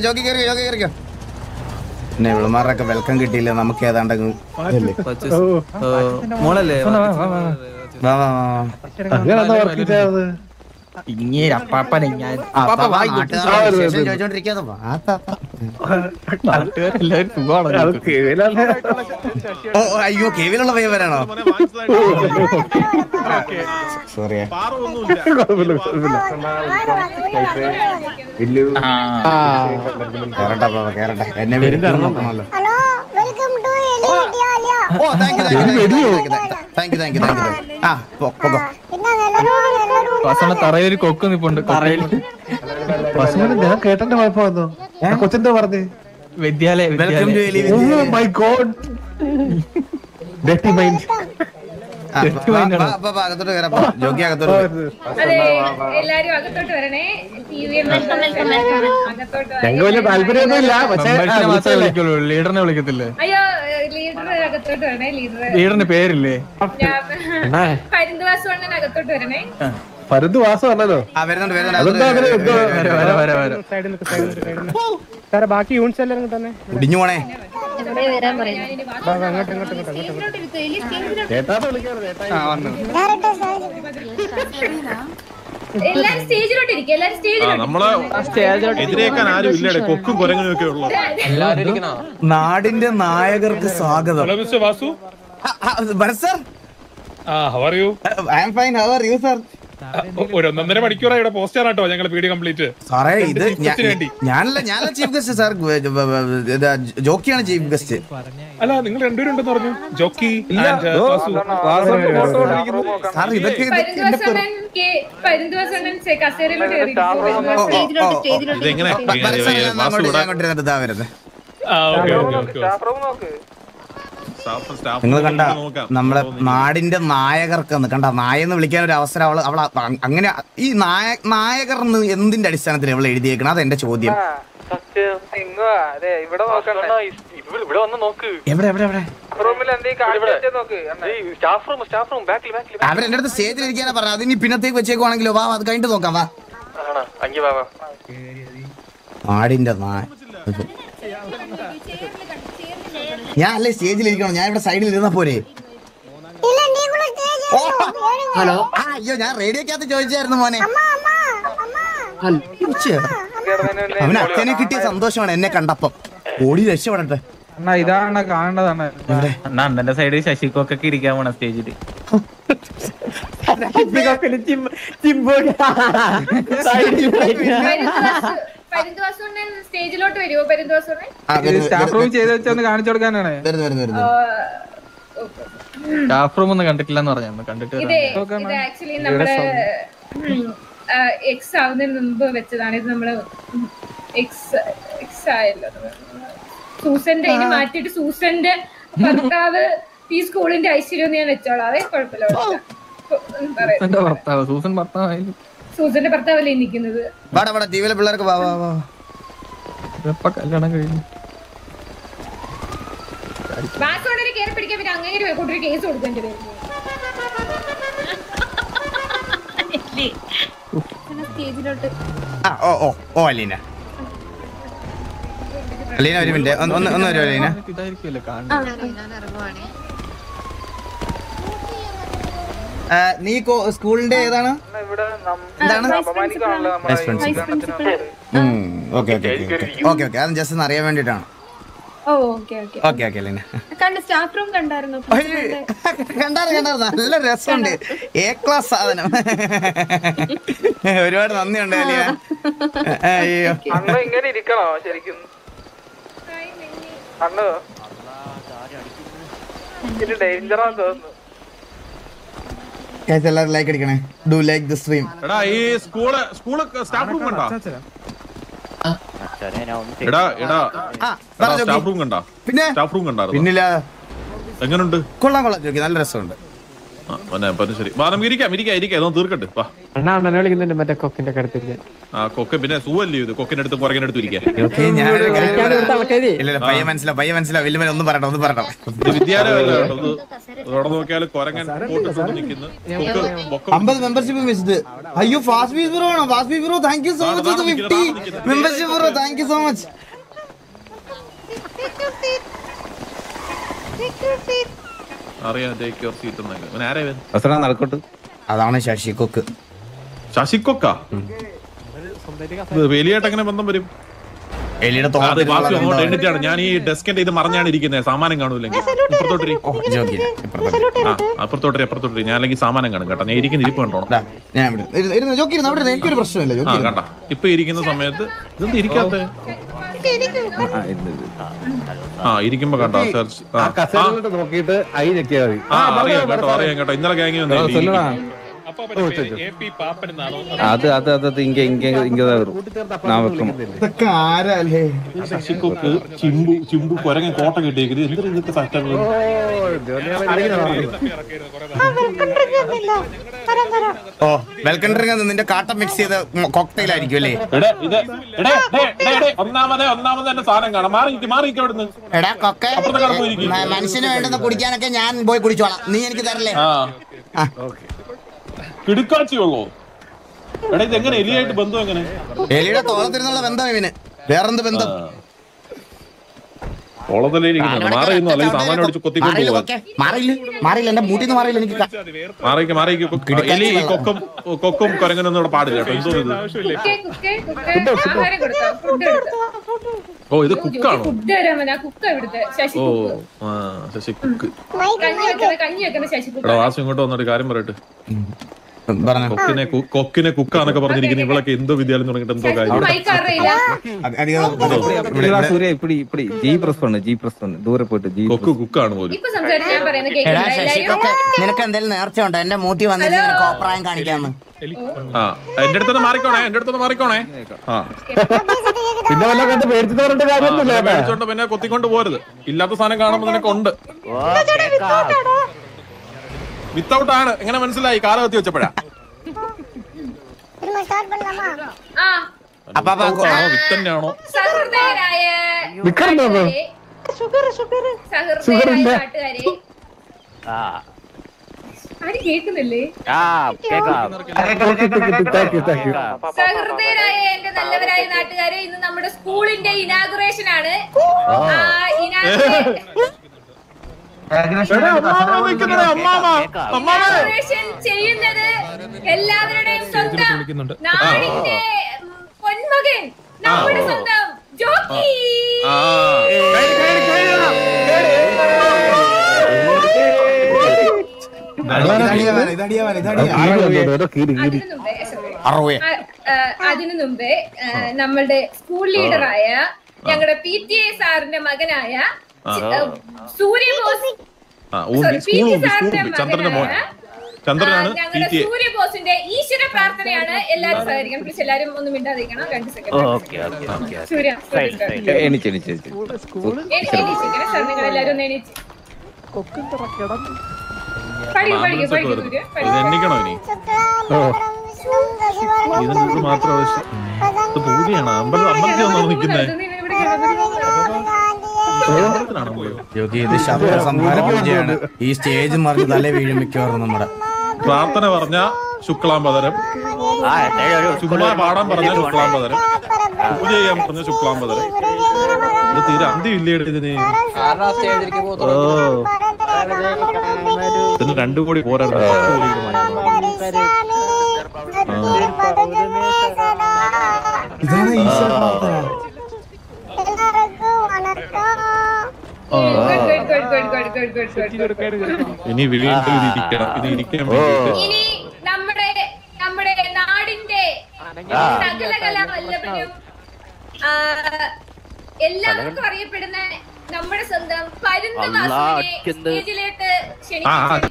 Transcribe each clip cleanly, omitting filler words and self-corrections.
Jockey കയറിക്കോ. പിന്നെ ഇവളുമാരൊക്കെ welcome കിട്ടിയില്ല, നമുക്ക് ഏതാണ്ടെങ്കിലും മോളല്ലേ അയ്യോ കേവിലുള്ള പയ്യവരാണോ? സോറി കേറട്ടെ എന്നെ നോക്കണല്ലോ. തറയൊരു കൊക്ക് നിപ്പുണ്ട്. ഞാൻ കേട്ടെ കുഴപ്പമെന്നോ കൊച്ചെന്താ പറഞ്ഞേ? വിദ്യാലയ അകത്തോട്ട് കയറപ്പോ ജോക്കി അകത്തോട്ട് എല്ലാരും അകത്തോട്ട് വരണേ. ഞങ്ങൾക്ക് വലിയ താല്പര്യമൊന്നുമില്ല, പക്ഷേ ലീഡറിനെ വിളിക്കത്തില്ലേ? അയ്യോ ലീഡർ അകത്തോട്ട് വരണേ. ലീഡറിന് പേരില്ലേ? പരിന്തുവാസവണ്ണൻ അകത്തോട്ട് വരണേ. പരുന്ത് വാസം പറഞ്ഞല്ലോ. ബാക്കി യൂണിറ്റ്സ് എല്ലാവരും തന്നെ ഇടിഞ്ഞു പോണേ. എല്ലാരും സ്റ്റേജിലോട്ട് ഇരിക്കും. എല്ലാരും സ്റ്റേജിലോട്ട്. നാടിന്റെ നായകർക്ക് സ്വാഗതം. ഒരു 1.5 മണിക്കൂറായി ഇവിടെ പോസ്റ്റ് ആണോ ഞങ്ങൾ വീഡിയോ കംപ്ലീറ്റ്. സാറേ ഇത് ഞാനല്ല ചീഫ് ഗസ്റ്റ് സാർ, ജോക്കിയാണ് ചീഫ് ഗസ്റ്റ്. അല്ല നിങ്ങൾ രണ്ടുപേരും ഉണ്ടെന്ന് പറഞ്ഞു. ജോക്കി സാർ ഇതൊക്കെ നിങ്ങൾ കണ്ട നമ്മളെ നാടിന്റെ നായകർക്ക് കണ്ട നായെന്ന് വിളിക്കാൻ ഒരു അവസരം അവൾ അങ്ങനെ ഈ നായകർ എന്തിന്റെ അടിസ്ഥാനത്തിൽ അവൾ എഴുതിയേക്കണം? അതെന്റെ ചോദ്യം. അവരെന്റെ അടുത്ത് സ്റ്റേജിൽ ഇരിക്കാനാ പറഞ്ഞത്. അതിനി പിന്നത്തേക്ക് വെച്ചേക്കുവാണെങ്കിലോ? വാ അത് കഴിഞ്ഞിട്ട് നോക്കാം. വാ നാടിന്റെ നായ. ഞാൻ അല്ലേ സ്റ്റേജിലിരിക്കണം, ഞാൻ ഇവിടെ സൈഡിൽ ഇരുന്നാ പോരെ? ഹലോ അയ്യോ ഞാൻ റേഡിയോക്കകത്ത് ചോദിച്ചായിരുന്നു മോനെ. അവന് അച്ഛനെ കിട്ടിയ സന്തോഷമാണ് എന്നെ കണ്ടപ്പം. ഓടി രക്ഷപ്പെടട്ടെ. ഇതാണ് കാണേണ്ടതാണ്. അണ്ണന്റെ സൈഡിൽ ശശികൊക്കെ ഇരിക്കാൻ പോണ സ്റ്റേജില്. സ്റ്റേജിലോട്ട് വരുമോ? പരിന്തുവാസവണ്ണൻ സ്റ്റാഫ് റൂം ചെയ്ത് വെച്ചൊന്ന് കാണിച്ചു കൊടുക്കാനാണ്. സ്റ്റാഫ് റൂം ഒന്നും കണ്ടിട്ടില്ലെന്ന് പറഞ്ഞു. കണ്ടിട്ട് ആക്ച്വലി നമ്മള് എക്സ് ആവുന്നതിന് മുമ്പ് വെച്ചതാണ്. ഇത് നമ്മള് എക്സ് ആയല്ലോ. സൂസന്റെ ഇതിന് മാറ്റിട്ട് സൂസന്റെ ഭർത്താവ് ഈ സ്കൂളിന്റെ ഐശ്വര്യം ഞാൻ വെച്ചോളാവേ. കുഴപ്പമില്ല. സൂസന്റെ ഭർത്താവല്ലേ നിക്കുന്നത്. പിള്ളേർക്ക് കല്യാണം കഴിഞ്ഞു. വാസോടെ കയറി പിടിക്കാൻ പറ്റും. അങ്ങനെ കൊണ്ടൊരു കേസ് കൊടുക്കേണ്ടി വരും. സ്റ്റേജിലോട്ട് അലീന ഒരു മിനിറ്റ് ഒന്ന് വരും അലീന. നീ സ്കൂളിന്റെ ഏതാണ്? ഓക്കെ അത് ജസ്റ്റ് ഒന്ന് അറിയാൻ വേണ്ടിട്ടാണ്. കണ്ടായിരുന്നു. നല്ല രസമുണ്ട്. എ ക്ലാസ് സാധനം. ഒരുപാട് നന്ദിയുണ്ട് അലിയ. അയ്യോ ഇങ്ങനെ ഇരിക്കണോ ശരിക്കും? ഡേഞ്ചറാന്ന് തോന്നുന്നു. എല്ലാവരും ലൈക്ക് അടിക്കണേ. Do like the stream. ഈ സ്കൂള് സ്റ്റാഫ് റൂം കണ്ടോ? പിന്നില്ല എങ്ങനുണ്ട്? കൊള്ളാം ജോക്കി, നല്ല രസമുണ്ട്. ശരി നമുക്ക് ഇരിക്കാം ഇതൊന്നും തീർക്കട്ടെ. അണ്ണാ അണ്ണനെ വിളിക്കുന്നുണ്ട് മറ്റേ കൊക്കിന്റെ കടത്തിരിക്കാൻ. ആ കൊക്ക പിന്നെ സൂവല്ലേ ഇത് കൊക്കിനടുത്ത് പുറകിനടുത്ത് ഇരിക്കാം. ഒന്നും പറയണം. ഇത് വിദ്യാലയമല്ല അവിടെ നോക്കിയാൽ കൊരങ്ങൻ നിൽക്കുന്നു. 50 മെമ്പർഷിപ്പ് മിസ്ഡ്. അയ്യോ ഫാസ്റ്റ് ഫീസ് ബ്രോ ആണോ? Fast fees bro thank you so much. 50 membership bro thank you so much. അതാണ് ശശികൊക്ക്. ശശികൊക്ക വേലിയായിട്ട് എങ്ങനെ ബന്ധം വരും? എലിയുടെ എണ്ണിട്ടാണ് ഞാൻ ഈ ഡെസ്കിന്റെ ഇത് മറിഞ്ഞാണ് ഇരിക്കുന്നത്. സാമാനം കാണൂല്ലെങ്കിൽ അപ്പുറത്തോട്ടരി ഞാൻ അല്ലെങ്കിൽ സാമാനം കാണും കേട്ടോ. ഞാൻ ഇരിക്കുന്ന ഇരിപ്പ് കണ്ടോ കേട്ടാ. ഇപ്പൊ ഇരിക്കുന്ന സമയത്ത് ഇതൊന്നും ഇരിക്കാത്ത ഇരിക്കുമ്പോ കണ്ടോ അറിയാം കേട്ടോ. ഇന്നലെ ഗാങ്ങി ശശികൊക്ക് ചിമ്പു കൊരങ്ങൻ കോട്ട കിട്ടിയേക്കുന്നത് എന്തൊക്കെ സറ്റപ്പ്. വെൽക്കം ഡ്രിങ്ക് നിന്റെ കാട്ട മിക്സ് ചെയ്ത കോക്ടെയിൽ ആയിരിക്കും അല്ലേ? ഒന്നാമത് എന്റെ സാധനം കാണാം. എടാ കൊക്കെ മനുഷ്യന് വേണ്ടുന്ന കുടിക്കാനൊക്കെ ഞാൻ പോയി കുടിച്ചോളാം. നീ എനിക്ക് തരല്ലേ? കിടുക്കാച്ചിയുള്ളൂ. എടാ ഇത് എങ്ങനെ എലിയായിട്ട് ബന്ധം? എങ്ങനെ എലിയുടെ തോളത്തിരുന്നുള്ള ബന്ധം ഇവന്? വേറെന്ത് ബന്ധം? മാറിയില്ല എന്റെ മൂട്ടിന്ന് മാറിയില്ല. എനിക്ക് കൊക്കും കൊരങ്ങനൊന്നും ഇവിടെ പാടില്ല കേട്ടോ. ഓ ഇത് കുക്കാണോ? വാസു ഇങ്ങോട്ട് വന്നിട്ട് കാര്യം പറയട്ടെ. കൊക്കിനെ കുക്കാന്നൊക്കെ പറഞ്ഞിരിക്കുന്നു. ഇവളൊക്കെ എന്തോ വിദ്യാലയം തുടങ്ങിട്ട് എന്തോ കാര്യം. കൊക്ക് കുക്കാണ് പോലും. നിനക്ക് എന്തെങ്കിലും നേർച്ച ഉണ്ടോ? എന്റെ മൂട്ടി വന്നിട്ട് കോപ്രായം കാണിക്കാന്ന്. എന്റെ അടുത്തൊന്ന് മാറിക്കോണേ. പിന്നെ കൊത്തിക്കൊണ്ട് പോരുത്. ഇല്ലാത്ത സാധനം കാണുമ്പോ നിനക്കുണ്ട്. വിത്തൗട്ട് ആണ്. എങ്ങനെ മനസ്സിലായി? കാല കത്തി വെച്ചപ്പോഴാ വിത്തന്നെയാണോ? കേൾക്കുന്നില്ലേ? സഹൃദയരായ എന്റെ നല്ലവരായ നാട്ടുകാരെ, ഇന്ന് നമ്മുടെ സ്കൂളിന്റെ ഇനാഗുറേഷൻ ആണ്. ചെയ്യുന്നത് എല്ലാവരുടെയും സ്വന്തം നാടിന്റെ പൊന്മകൻ, നമ്മുടെ സ്വന്തം ജോക്കി. അതിനു മുമ്പേ നമ്മളുടെ സ്കൂൾ ലീഡറായ ഞങ്ങളുടെ PTA സാറിന്റെ മകനായ സൂര്യബോസ്, ഞങ്ങളുടെ സൂര്യബോസിന്റെ ഈശ്വര പ്രാർത്ഥനയാണ്. എല്ലാരും സഹകരിക്കണം പ്ലീസ്. എല്ലാരും ഒന്നും മിണ്ടാതിരിക്കണം. 2 സെക്കൻഡ്. സൂര്യ സാർ നിങ്ങൾ എല്ലാരും ഒന്ന് എണീച്ച് എണ്ണിക്കണോ ഇനി? ഇതിന് മാത്രം ആവശ്യം പൂജയാണ്. അമ്പലത്തിൽ ഒന്നാണ് നിൽക്കുന്നത്. സംഹാര പൂജയാണ്. ഈ സ്റ്റേജ് മറിഞ്ഞ് തലേ വീഴും മിക്കവാറും. നമ്മുടെ പ്രാർത്ഥന പറഞ്ഞ ശുക്ലാംബദരം, ചുമ്മാ പാടാൻ പറഞ്ഞ ശുക്ലാംബദരം, പൂജ ചെയ്യാൻ പറഞ്ഞ ശുക്ലാംബദരം. ഇത് തീരെ അന്ത്യമില്ലേ ഇതിന്? ഇതിന് 2 കോടി പോരാ. ഇതാണ് ഈശ്വര പ്രാർത്ഥന. ഇനി വീണ്ടും ഇത് ഇരിക്കാൻ ഇനി നമ്മുടെ നാടിന്റെ സകല കലാവല്ലഭനും എല്ലാവർക്കും അറിയപ്പെടുന്ന നമ്മുടെ സ്വന്തം പരുന്തുവാസിനെ സ്റ്റേജിലേക്ക് ക്ഷണിക്കുന്നു.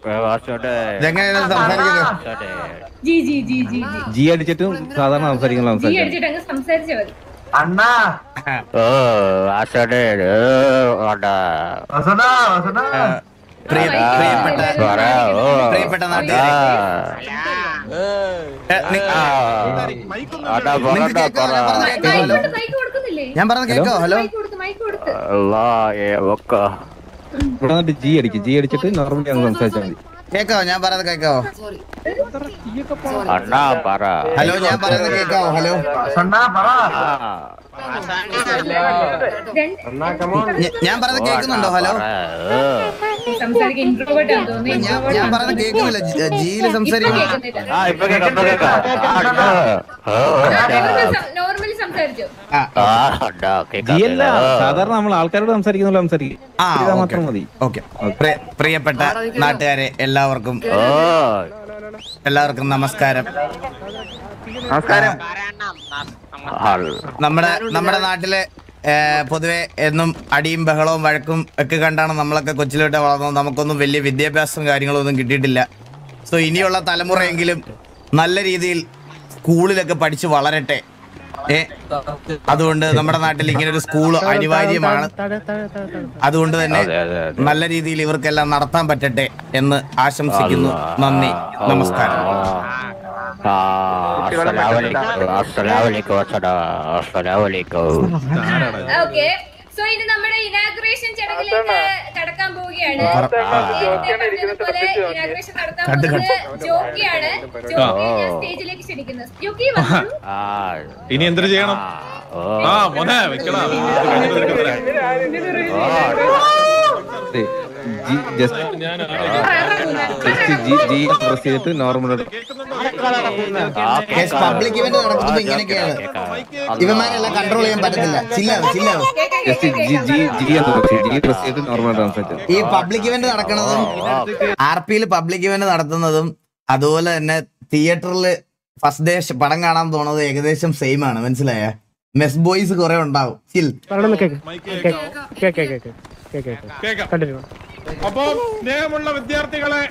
ഇതെങ്ങനെയാണ് സംസാരിക്കുന്നത്? ജി ജി ജി ജി ജി അടിച്ചിട്ടും സാധാരണ സംസാരിക്കണം ജി അടിച്ചിട്ട് അങ്ങ് സംസാരിച്ചാൽ മതി. പ്രിയപ്പെട്ട നാട്ടുകാരെ, മൈക്ക് കൊടുക്കുന്നില്ലേ? ഞാൻ പറഞ്ഞത് കേക്കോ? ഹലോ, മൈക്ക് കൊടുത്ത് ഇവിടെ വന്നിട്ട് ജി അടിക്കും. ജി അടിച്ചിട്ട് നോർമലി അങ്ങ് സംസാരിച്ചാൽ മതി. കേക്കോ? ഞാൻ പറയുന്നത് കേക്കോ? ഹലോ, ഞാൻ പറയുന്നത് കേക്കാവോ? ഹലോ, ഞാൻ പറയുന്നത് കേൾക്കുന്നുണ്ടോ? ഹലോ, സംസാരിക്കാൻ ഇൻട്രോവേർട്ട് ആണെന്ന് തോന്നുന്നു. ഞാൻ പറയുന്നത് കേൾക്കുന്നില്ല. ജിയില് സംസാരിക്കുന്നു. നോർമലി സംസാരിച്ചോ? ജി അല്ല, സാധാരണ നമ്മൾ ആൾക്കാരോട് സംസാരിക്കുന്ന സംസാരിക്കും. മാത്രം മതി. ഓക്കെ. പ്രിയപ്പെട്ട നാട്ടുകാരെ, എല്ലാവർക്കും നമസ്കാരം. നമ്മുടെ നാട്ടിലെ പൊതുവെ എന്നും അടിയും ബഹളവും വഴക്കും ഒക്കെ കണ്ടാണ് നമ്മളൊക്കെ കൊച്ചിലോട്ട് വളർന്നത്. നമുക്കൊന്നും വലിയ വിദ്യാഭ്യാസവും കാര്യങ്ങളും ഒന്നും കിട്ടിയിട്ടില്ല. സോ ഇനിയുള്ള തലമുറയെങ്കിലും നല്ല രീതിയിൽ സ്കൂളിലൊക്കെ പഠിച്ച് വളരട്ടെ. അതുകൊണ്ട് നമ്മുടെ നാട്ടിൽ ഇങ്ങനെ ഒരു സ്കൂൾ അനിവാര്യമാണ്. അതുകൊണ്ട് തന്നെ നല്ല രീതിയിൽ ഇവർക്കെല്ലാം നടത്താൻ പറ്റട്ടെ എന്ന് ആശംസിക്കുന്നു. നന്ദി, നമസ്കാരം. ഓക്കെ, സോ ഇനി നമ്മുടെ ഇനാഗുറേഷൻ ചടങ്ങിലേക്ക് കടക്കാൻ പോവുകയാണ്. പോലെ ഇനാഗുറേഷൻ നടത്താൻ പോകുന്നത് ജോക്കിയാണ്. ജോക്കിയെ സ്റ്റേജിലേക്ക് ക്ഷണിക്കുന്നു. ജോക്കി വന്നു. ഇനി എന്തൊരു ചെയ്യണം? മോനെ വെക്കണം. പബ്ലിക് ഇവന്റ് നടക്കുമ്പോ ഇങ്ങനെയൊക്കെയാണ്. ഇവന്മാരെല്ലാം കൺട്രോൾ ചെയ്യാൻ പറ്റത്തില്ല. ഈ പബ്ലിക് ഇവന്റ് നടക്കുന്നതും RPയിൽ പബ്ലിക് ഇവന്റ് നടത്തുന്നതും അതുപോലെ തന്നെ തിയേറ്ററിൽ ഫസ്റ്റ് ഡേ പടം കാണാൻ പോണത് ഏകദേശം സെയിം ആണ്. മനസ്സിലായ? മെസ് ബോയ്സ് കുറെ ഉണ്ടാവും. അപ്പൊ സ്നേഹമുള്ള വിദ്യാർത്ഥികളെ,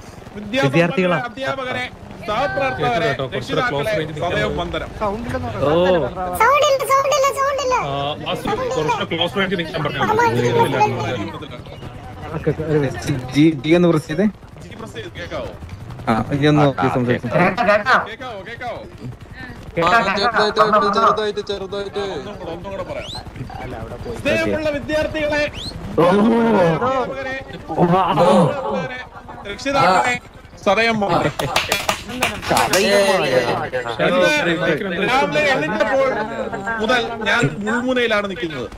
അധ്യാപകരെ, സഹപ്രവർത്തകരെ, രക്ഷിതാക്കളെ, സദയം വന്ദനം. സ്നേഹമുള്ള വിദ്യാർത്ഥികളെ, രക്ഷിതാക്കളെ, സദയം രാവിലെ എഴുന്നേറ്റപ്പോൾ മുതൽ ഞാൻ മുൾമുനയിലാണ് നിൽക്കുന്നത്.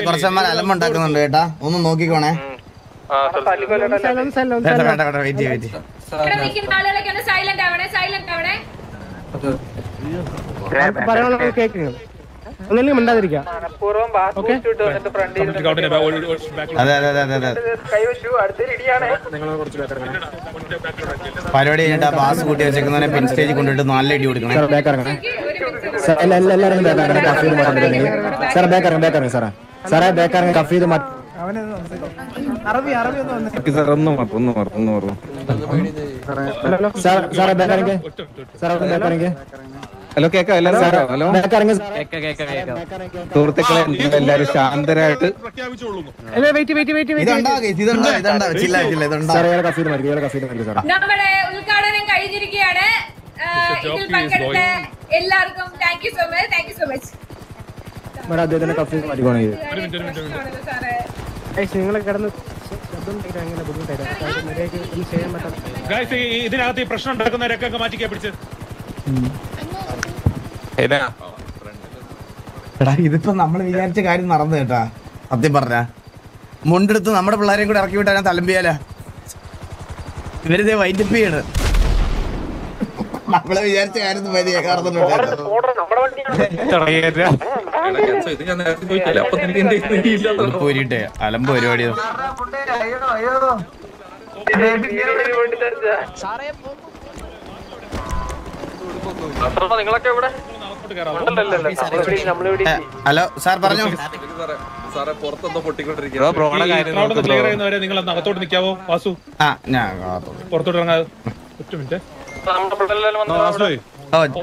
കുറച്ചന്മാർ അലമ്പുണ്ടാക്കുന്നുണ്ട് കേട്ടാ, ഒന്ന് നോക്കിക്കോണേ. ഒന്നും മിണ്ടാതിരിക്കാം. പരിപാടി കഴിഞ്ഞിട്ട് പാസ് കൂട്ടി വെച്ചേക്കുന്നതിനെ പെൻ സ്റ്റേജിൽ കൊണ്ടിട്ട് നല്ല ഇടി കൊടുക്കണം. സാറേ ബേക്കാരൻ കഫീദ് ഹലോ, കേക്കാം എല്ലാരും? ഹലോ സുഹൃത്തുക്കളെ, എല്ലാരും ശാന്തരായിട്ട് നമ്മുടെ ഉദ്ഘാടനം കഴിഞ്ഞിരിക്കുകയാണ്. ഇതിൽ പങ്കെടുത്ത എല്ലാവർക്കും thank you so much. Thank you so much. നിങ്ങളെ കിടന്ന് ഇതിനകത്ത് ഈ പ്രശ്നം ഉണ്ടാക്കുന്നവരൊക്കെ മാറ്റിക്കാ പിടിച്ച്. ഇതിപ്പോ നമ്മൾ വിചാരിച്ച കാര്യം നടന്നു കേട്ടാ. സത്യം പറഞ്ഞ മുണ്ടെടുത്ത് നമ്മുടെ പിള്ളേരെയും കൂടെ ഇറക്കി വിട്ടാ തലമ്പിയാല. ഇവരിതേ വൈൻഡപ്പ് ചെയ്യണ്. നമ്മളെ വിചാരിച്ച കാര്യം അലമ്പ് പരിപാടിയോ. നിങ്ങളൊക്കെ ഇവിടെ ഹലോ സാർ പറഞ്ഞു. നിങ്ങൾ അകത്തോട്ട് നിൽക്കാവോ വാസു? ഞാൻ പുറത്തോട്ട് ഇറങ്ങാതെ ഒറ്റ മിനിറ്റ്. ഓ